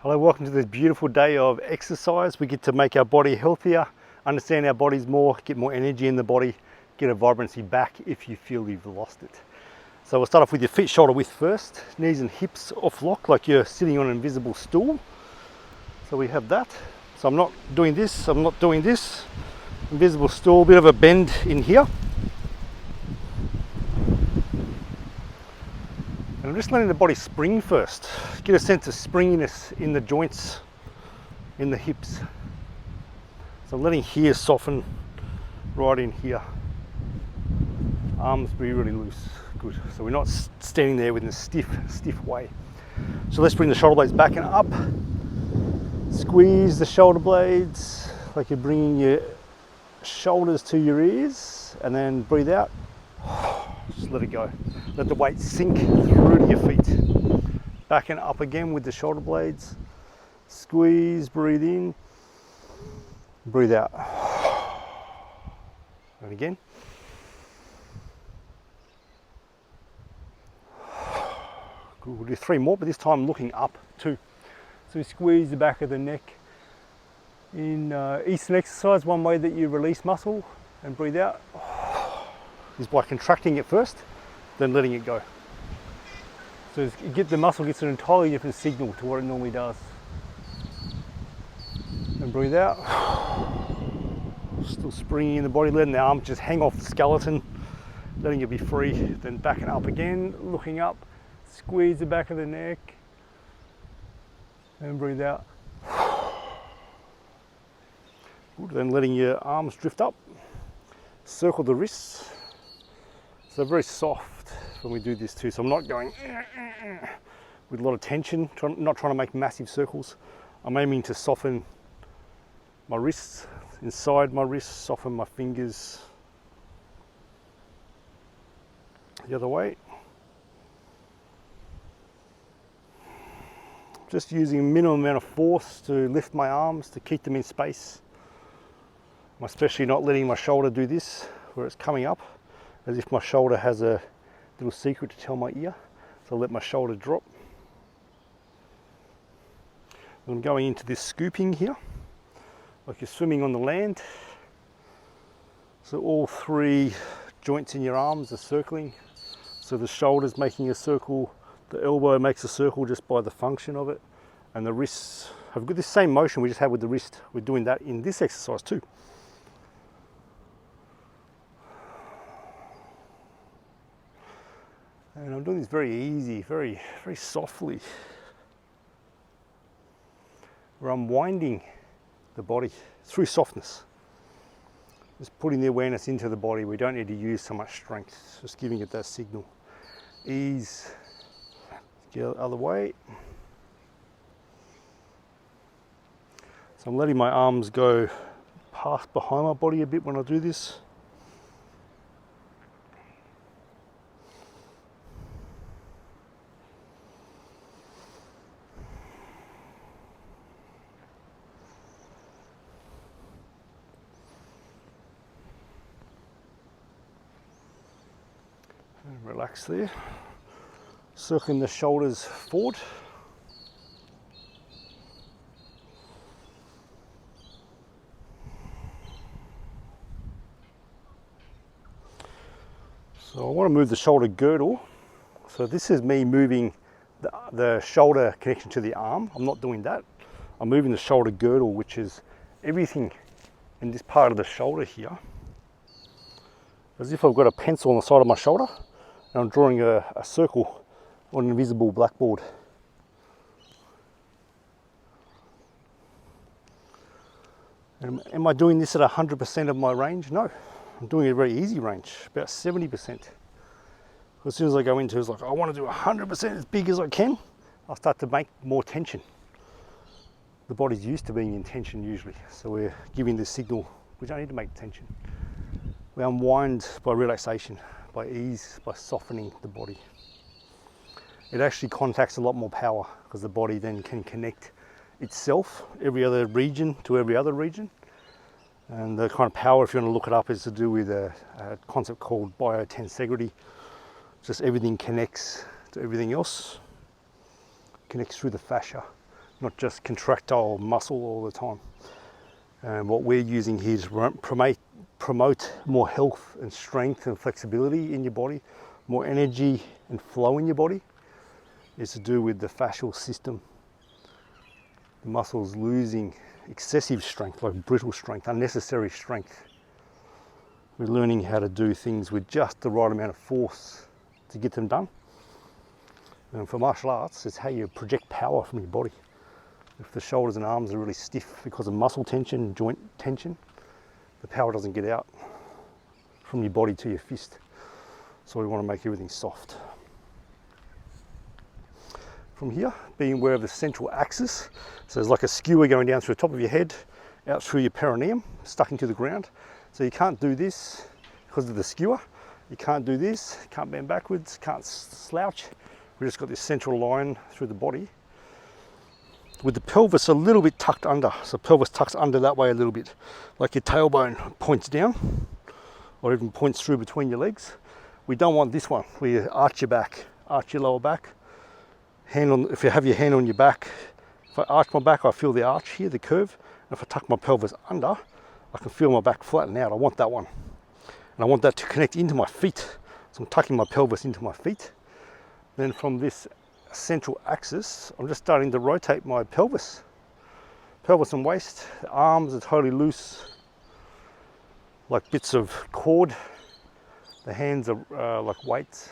Hello, welcome to this beautiful day of exercise. We get to make our body healthier, understand our bodies more, get more energy in the body, get a vibrancy back if you feel you've lost it. So we'll start off with your feet shoulder width first, knees and hips off lock like you're sitting on an invisible stool. So we have that. So I'm not doing this, I'm not doing this. Invisible stool, bit of a bend in here. And I'm just letting the body spring first. Get a sense of springiness in the joints, in the hips. So I'm letting here soften right in here. Arms be really loose. Good. So we're not standing there with a stiff way. So let's bring the shoulder blades back and up. Squeeze the shoulder blades like you're bringing your shoulders to your ears, and then breathe out. Just let it go. Let the weight sink through to your feet. Back and up again with the shoulder blades. Squeeze, breathe in, breathe out. And again. Good. We'll do 3 more, but this time looking up too. So we squeeze the back of the neck. In Eastern exercise, one way that you release muscle and breathe out is by contracting it first, then letting it go. So the muscle gets an entirely different signal to what it normally does. And breathe out. Still springing in the body, letting the arms just hang off the skeleton, letting it be free. Then back and up again, looking up, squeeze the back of the neck, and breathe out. Good. Then letting your arms drift up, circle the wrists. So very soft when we do this too. So I'm not going with a lot of tension, not trying to make massive circles. I'm aiming to soften my wrists, inside my wrists, soften my fingers. The other way. Just using a minimum amount of force to lift my arms, to keep them in space. I'm especially not letting my shoulder do this, where it's coming up, as if my shoulder has a little secret to tell my ear. So I'll let my shoulder drop. I'm going into this scooping here, like you're swimming on the land. So all 3 joints in your arms are circling. So the shoulder's making a circle, the elbow makes a circle just by the function of it, and the wrists have got this same motion we just had with the wrist. We're doing that in this exercise too. And I'm doing this very easy, very softly. We're unwinding the body through softness. Just putting the awareness into the body. We don't need to use so much strength, just giving it that signal. Ease, get the other way. So I'm letting my arms go past behind my body a bit when I do this. And relax there. Circling the shoulders forward. So I want to move the shoulder girdle. So this is me moving the shoulder connection to the arm. I'm not doing that. I'm moving the shoulder girdle, which is everything in this part of the shoulder here. As if I've got a pencil on the side of my shoulder and I'm drawing a circle on an invisible blackboard. And am I doing this at 100% of my range? No, I'm doing a very easy range, about 70%. As soon as I go into it's like, I want to do 100% as big as I can, I'll start to make more tension. The body's used to being in tension usually, so we're giving this signal, we don't need to make tension. We unwind by relaxation, by ease, by softening the body. It actually contacts a lot more power because the body then can connect itself, every other region to every other region. And the kind of power, if you want to look it up, is to do with a concept called biotensegrity. Just everything connects to everything else, connects through the fascia. not just contractile muscle all the time. And what we're using here to promote more health and strength and flexibility in your body, more energy and flow in your body, is to do with the fascial system. The muscles losing excessive strength, like brittle strength, unnecessary strength. We're learning how to do things with just the right amount of force to get them done. And for martial arts, it's how you project power from your body. If the shoulders and arms are really stiff because of muscle tension, joint tension, the power doesn't get out from your body to your fist. So we want to make everything soft. From here, being aware of the central axis. So there's like a skewer going down through the top of your head, out through your perineum, stuck into the ground. So you can't do this because of the skewer. You can't do this, can't bend backwards, can't slouch. We've just got this central line through the body, with the pelvis a little bit tucked under. So pelvis tucks under that way a little bit, like your tailbone points down or even points through between your legs. We don't want this one where you arch your back, arch your lower back. If you have your hand on your back, if I arch my back, I feel the arch here, the curve. And if I tuck my pelvis under, I can feel my back flatten out. I want that one. And I want that to connect into my feet. So I'm tucking my pelvis into my feet. Then from this central axis, I'm just starting to rotate my pelvis and waist. The arms are totally loose, like bits of cord. The hands are like weights.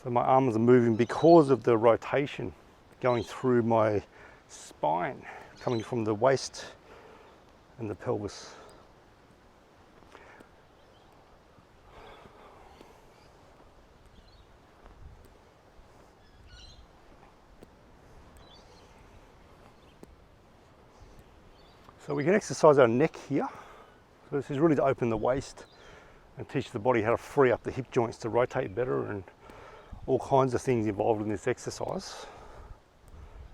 So my arms are moving because of the rotation going through my spine, coming from the waist and the pelvis. So we can exercise our neck here. So this is really to open the waist and teach the body how to free up the hip joints to rotate better, and all kinds of things involved in this exercise.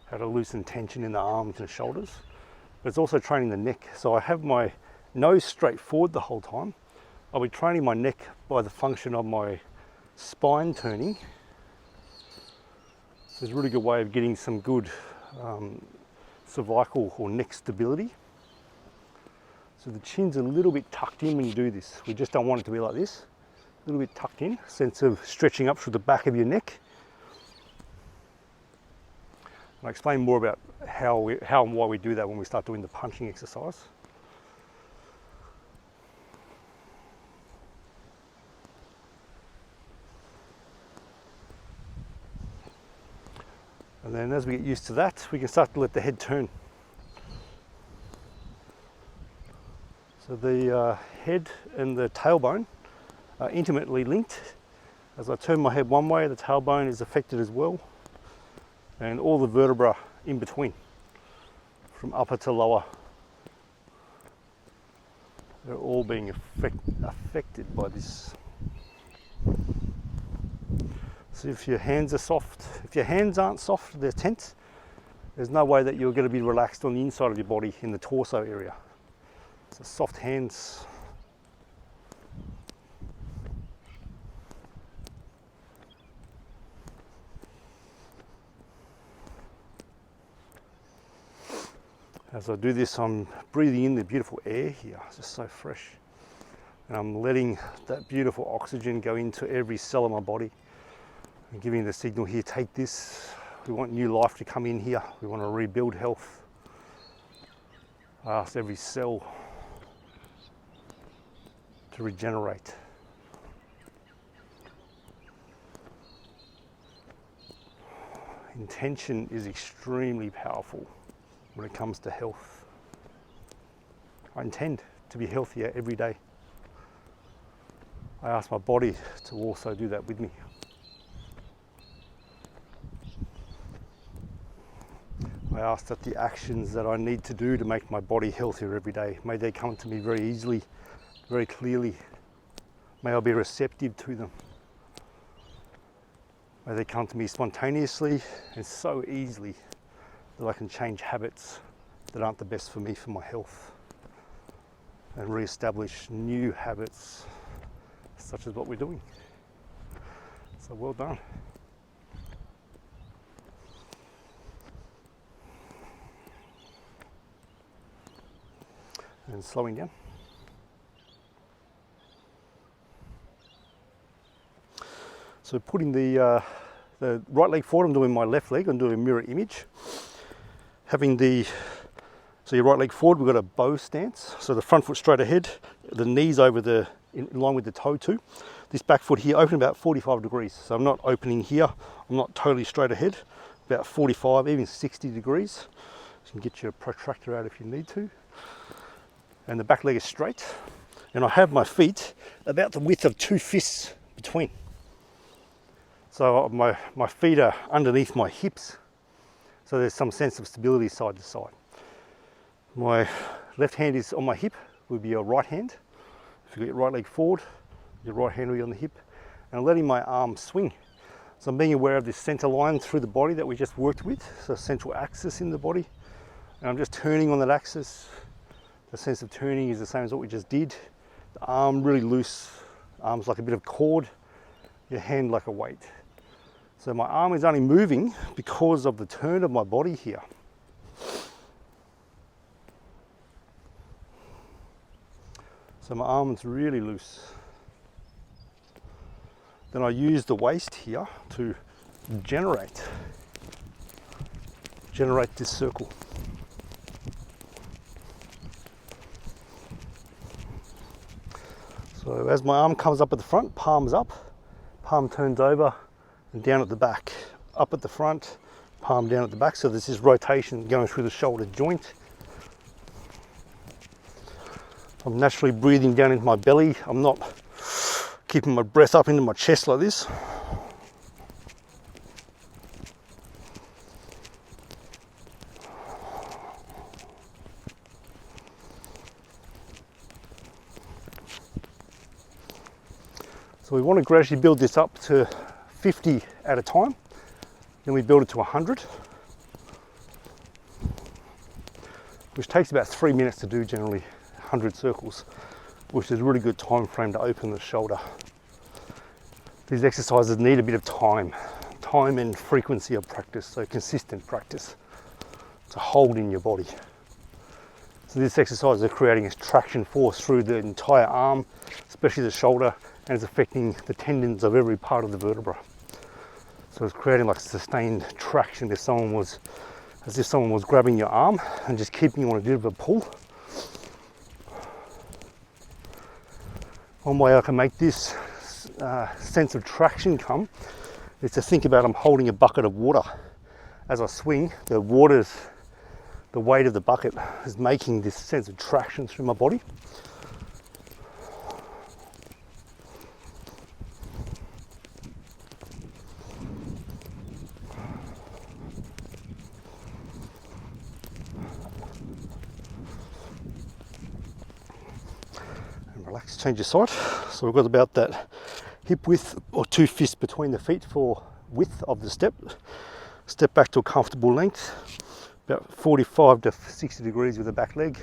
How to loosen tension in the arms and shoulders. But it's also training the neck. So I have my nose straight forward the whole time. I'll be training my neck by the function of my spine turning. So it's a really good way of getting some good cervical or neck stability. So the chin's a little bit tucked in when you do this. We just don't want it to be like this. A little bit tucked in, sense of stretching up through the back of your neck. I'll explain more about how and why we do that when we start doing the punching exercise. And then as we get used to that, we can start to let the head turn. So the head and the tailbone are intimately linked. As I turn my head one way, the tailbone is affected as well, and all the vertebra in between, from upper to lower, they're all being affected by this. So if your hands are soft, if your hands aren't soft, they're tense, there's no way that you're going to be relaxed on the inside of your body in the torso area. So soft hands. As I do this, I'm breathing in the beautiful air here, it's just so fresh. And I'm letting that beautiful oxygen go into every cell of my body and giving the signal here, take this. We want new life to come in here. We want to rebuild health. I ask every cell to regenerate. Intention is extremely powerful when it comes to health. I intend to be healthier every day. I ask my body to also do that with me. I ask that the actions that I need to do to make my body healthier every day, may they come to me very easily, very clearly. May I be receptive to them. May they come to me spontaneously and so easily that I can change habits that aren't the best for me for my health, and re-establish new habits such as what we're doing. So well done. and slowing down. So putting the right leg forward, I'm doing my left leg, I'm doing a mirror image. Having so your right leg forward, we've got a bow stance. So the front foot straight ahead, the knees over in line with the toe too. This back foot here open about 45 degrees. So I'm not opening here, I'm not totally straight ahead, about 45, even 60 degrees. You can get your protractor out if you need to. And the back leg is straight. And I have my feet about the width of 2 fists between. So my feet are underneath my hips. So there's some sense of stability side to side. My left hand is on my hip, would be your right hand. If you get your right leg forward, your right hand will be on the hip. And I'm letting my arm swing. So I'm being aware of this center line through the body that we just worked with. So central axis in the body. And I'm just turning on that axis. The sense of turning is the same as what we just did. The arm really loose, arms like a bit of cord, your hand like a weight. So my arm is only moving because of the turn of my body here. So my arm is really loose. Then I use the waist here to generate this circle. So as my arm comes up at the front, palm's up, palm turns over and down at the back. Up at the front, palm down at the back. So there's this rotation going through the shoulder joint. I'm naturally breathing down into my belly. I'm not keeping my breath up into my chest like this. So we want to gradually build this up to 50 at a time. Then we build it to 100, which takes about 3 minutes to do generally, 100 circles, which is a really good time frame to open the shoulder. These exercises need a bit of time and frequency of practice, so consistent practice to hold in your body. So this exercise is creating a traction force through the entire arm, especially the shoulder, and it's affecting the tendons of every part of the vertebra. So it's creating like sustained traction as if someone was grabbing your arm and just keeping you on a bit of a pull. One way I can make this sense of traction come is to think about I'm holding a bucket of water. As I swing, the weight of the bucket is making this sense of traction through my body. And relax, change your side. So we've got about that hip width or 2 fists between the feet for width of the step. Step back to a comfortable length, about 45 to 60 degrees with the back leg.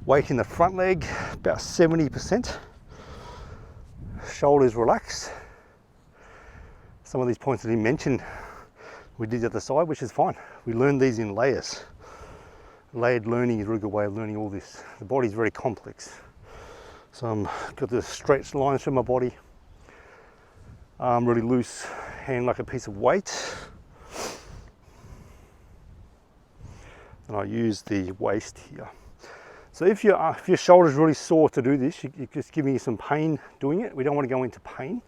Weight in the front leg, about 70%. Shoulders relaxed. Some of these points I didn't mention, we did at the side, which is fine. We learned these in layers. Layered learning is a really good way of learning all this. The body is very complex. So I've got the straight lines through my body. Arm really loose, hand like a piece of weight. And I use the waist here. So if your shoulder's really sore to do this, you're just giving you some pain doing it. We don't want to go into pain.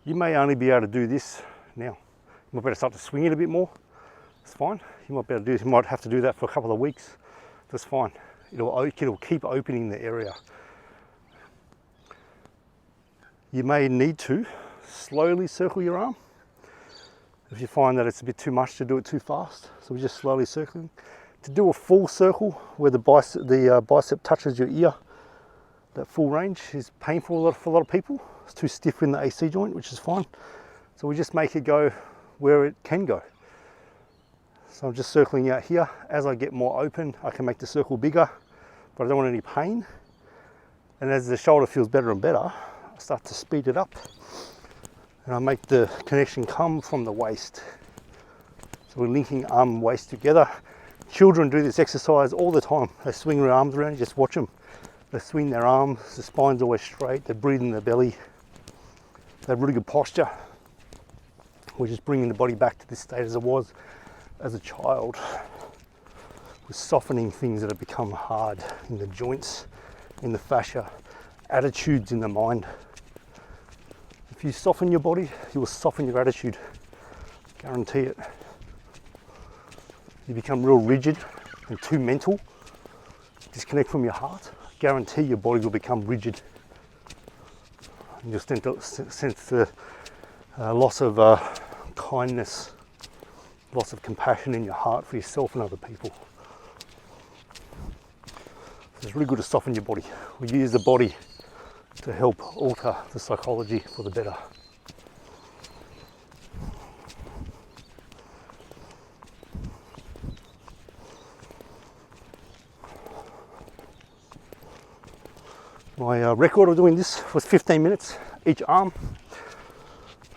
You may only be able to do this now. You might better start to swing it a bit more. It's fine. You might be able to do this. You might have to do that for a couple of weeks. That's fine. It'll keep opening the area. You may need to slowly circle your arm if you find that it's a bit too much to do it too fast. So we're just slowly circling. To do a full circle where the bicep touches your ear, that full range is painful for a lot of people. It's too stiff in the AC joint, which is fine. So we just make it go where it can go. So I'm just circling out here. As I get more open, I can make the circle bigger, but I don't want any pain. And as the shoulder feels better and better, I start to speed it up. And I make the connection come from the waist. So we're linking arm and waist together, Children do this exercise all the time. They swing their arms around, you just watch them. They swing their arms, the spine's always straight, they breathe in their belly. They have really good posture. We're just bringing the body back to this state as it was as a child. We're softening things that have become hard in the joints, in the fascia, attitudes in the mind. If you soften your body, you will soften your attitude. Guarantee it. You become real rigid and too mental, disconnect from your heart, guarantee your body will become rigid. And you'll sense the loss of kindness, loss of compassion in your heart for yourself and other people. So it's really good to soften your body. We use the body to help alter the psychology for the better. My record of doing this was 15 minutes each arm.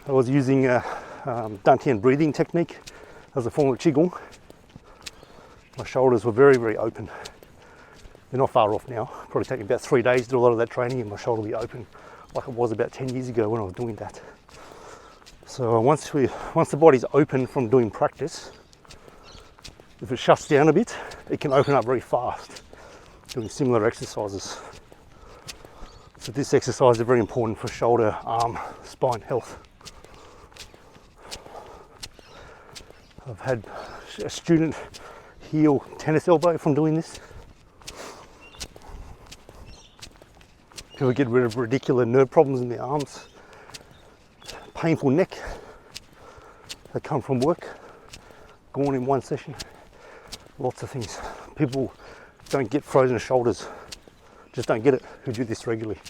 I was using a Dantian breathing technique as a form of Qigong. My shoulders were very, very open. They're not far off now. Probably take me about 3 days to do a lot of that training and my shoulder will be open like it was about 10 years ago when I was doing that. So once the body's open from doing practice, if it shuts down a bit, it can open up very fast doing similar exercises. So this exercise is very important for shoulder, arm, spine health. I've had a student heal tennis elbow from doing this. People get rid of ridiculous nerve problems in their arms, painful neck that come from work, gone in one session, lots of things. People don't get frozen shoulders, just don't get it, who do this regularly.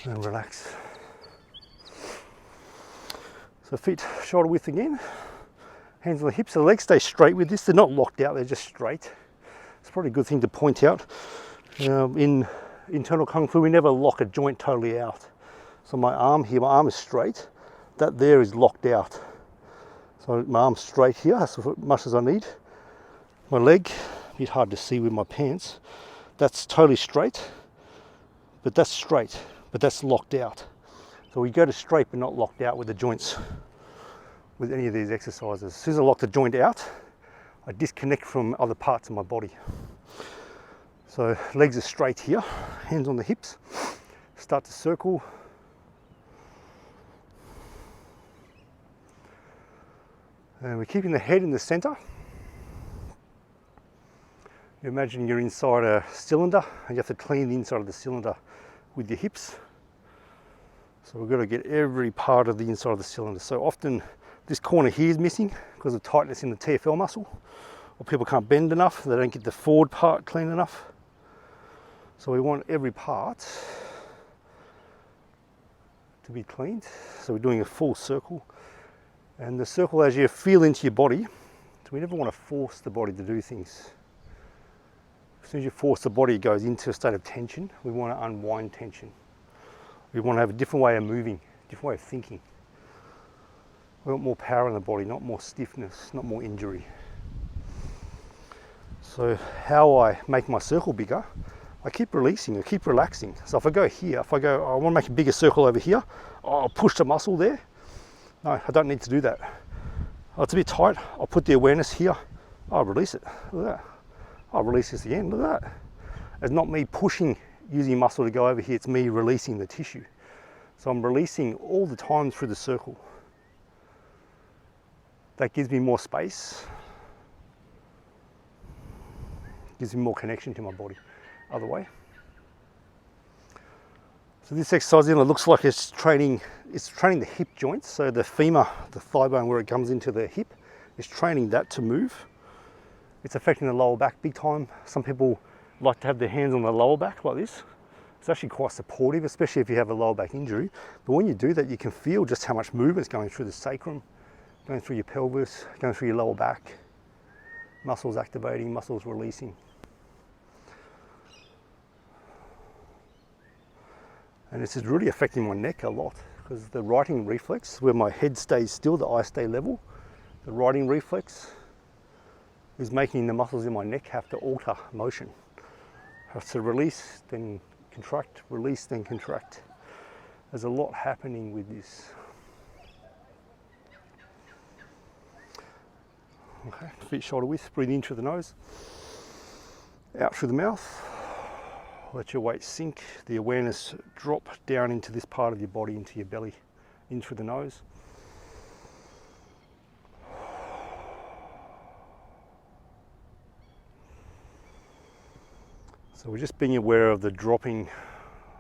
And relax. So feet shoulder width again, hands on the hips, so the legs stay straight with this, they're not locked out, they're just straight. It's probably a good thing to point out. In internal Kung Fu, we never lock a joint totally out. So my arm here, my arm is straight, that there is locked out. So my arm's straight here, that's as much as I need. My leg, a bit hard to see with my pants, that's totally straight, but that's straight, but that's locked out. So we go to straight but not locked out with the joints with any of these exercises. As soon as I lock the joint out, I disconnect from other parts of my body. So legs are straight here, hands on the hips, start to circle. And we're keeping the head in the center. You imagine you're inside a cylinder and you have to clean the inside of the cylinder with your hips. So we've got to get every part of the inside of the cylinder. So often this corner here is missing because of tightness in the TFL muscle, or people can't bend enough, they don't get the forward part clean enough. So we want every part to be cleaned. So we're doing a full circle. And the circle as you feel into your body, so we never want to force the body to do things. As soon as you force the body, it goes into a state of tension. We want to unwind tension. We want to have a different way of moving, different way of thinking. We want more power in the body, not more stiffness, not more injury. So how I make my circle bigger, I keep releasing, I keep relaxing. So if I go here, I want to make a bigger circle over here, I'll push the muscle there. No, I don't need to do that. Oh, it's a bit tight, I'll put the awareness here, I'll release it, look at that. I'll release this again, look at that. It's not me pushing, using muscle to go over here, it's me releasing the tissue. So I'm releasing all the time through the circle. That gives me more space, gives me more connection to my body. Other way. So this exercise, it looks like it's training the hip joints. So the femur, the thigh bone where it comes into the hip, is training that to move. It's affecting the lower back big time. Some people like to have their hands on the lower back like this. It's actually quite supportive, especially if you have a lower back injury. But when you do that, you can feel just how much movement is going through the sacrum, going through your pelvis, going through your lower back. Muscles activating, muscles releasing. And this is really affecting my neck a lot because the writing reflex, where my head stays still, the eyes stay level, the writing reflex is making the muscles in my neck have to alter motion. Have to release, then contract, release, then contract. There's a lot happening with this. Okay, feet shoulder width, breathe in through the nose, out through the mouth. Let your weight sink, the awareness drop down into this part of your body, into your belly, in through the nose. So we're just being aware of the dropping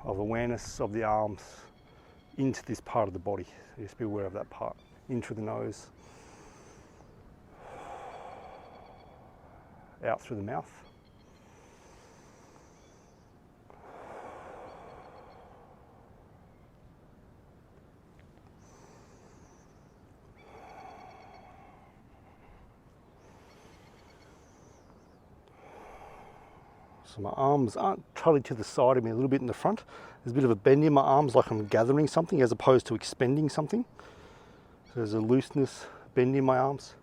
of awareness of the arms into this part of the body. So just be aware of that part, in through the nose, out through the mouth. So my arms aren't totally to the side of me, a little bit in the front. There's a bit of a bend in my arms, like I'm gathering something as opposed to expending something. So there's a looseness, bend in my arms.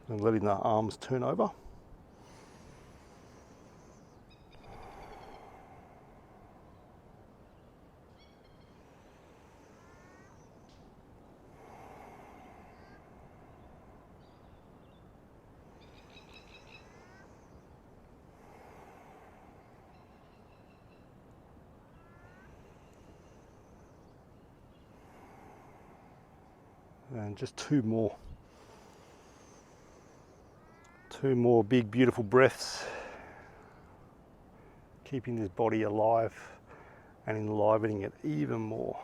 And letting the arms turn over. And just two more. Two more big, beautiful breaths. Keeping this body alive and enlivening it even more.